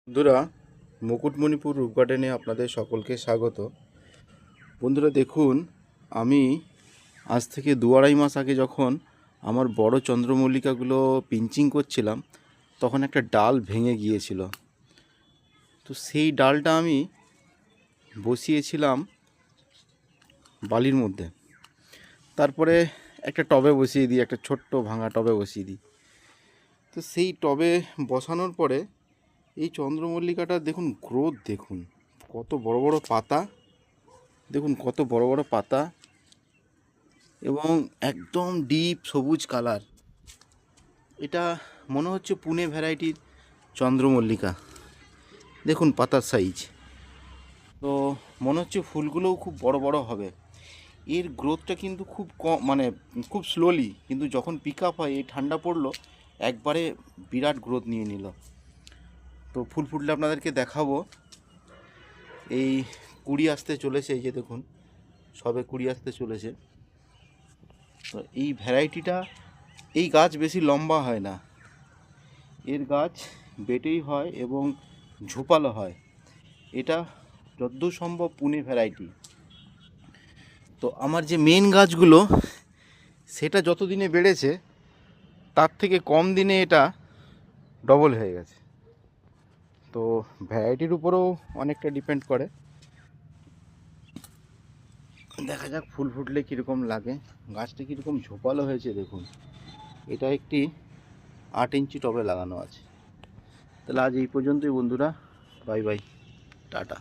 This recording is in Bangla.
বন্ধুরা, মুকুটমণিপুর রূপ গার্ডেনে আপনাদের সকলকে স্বাগত। বন্ধুরা দেখুন, আমি আজ থেকে 2-2.5 মাস আগে যখন আমার বড় চন্দ্রমল্লিকাগুলো পিঞ্চিং করছিলাম, তখন একটা ডাল ভেঙে গিয়েছিল। তো সেই ডালটা আমি বসিয়েছিলাম বালির মধ্যে, তারপরে একটা টবে বসিয়ে দিই, একটা ছোট্ট ভাঙা টবে বসিয়ে দিই। তো সেই টবে বসানোর পরে এই চন্দ্রমল্লিকাটা দেখুন, গ্রোথ দেখুন, কত বড় বড় পাতা, দেখুন কত বড় বড় পাতা এবং একদম ডিপ সবুজ কালার। এটা মনে হচ্ছে পুনে ভ্যারাইটির চন্দ্রমল্লিকা। দেখুন পাতার সাইজ, তো মনে হচ্ছে ফুলগুলোও খুব বড় বড় হবে। এর গ্রোথটা কিন্তু খুব কম, মানে খুব স্লোলি, কিন্তু যখন পিক আপ হয়, এই ঠান্ডা পড়লো, একবারে বিরাট গ্রোথ নিয়ে নিল। তো ফুল ফুটলে আপনাদেরকে দেখাবো। এই কুড়ি আসতে চলেছে, এই যে দেখুন সবে কুড়ি আসতে চলেছে। তো এই ভ্যারাইটিটা, এই গাছ বেশি লম্বা হয় না, এর গাছ বেটেই হয় এবং ঝোপালো হয়। এটা যতদূর সম্ভব পুনে ভ্যারাইটি। তো আমার যে মেন গাছগুলো, সেটা যত দিনে বেড়েছে তার থেকে কম দিনে এটা ডবল হয়ে গেছে। তো ভ্যারাইটির উপরেও অনেকটা ডিপেন্ড করে। দেখা যাক ফুল ফুটলে কীরকম লাগে। গাছটা কীরকম ঝোপালো হয়েছে দেখুন। এটা একটি 8 ইঞ্চি টবে লাগানো আছে। তাহলে আজ এই পর্যন্তই বন্ধুরা, বাই বাই, টাটা।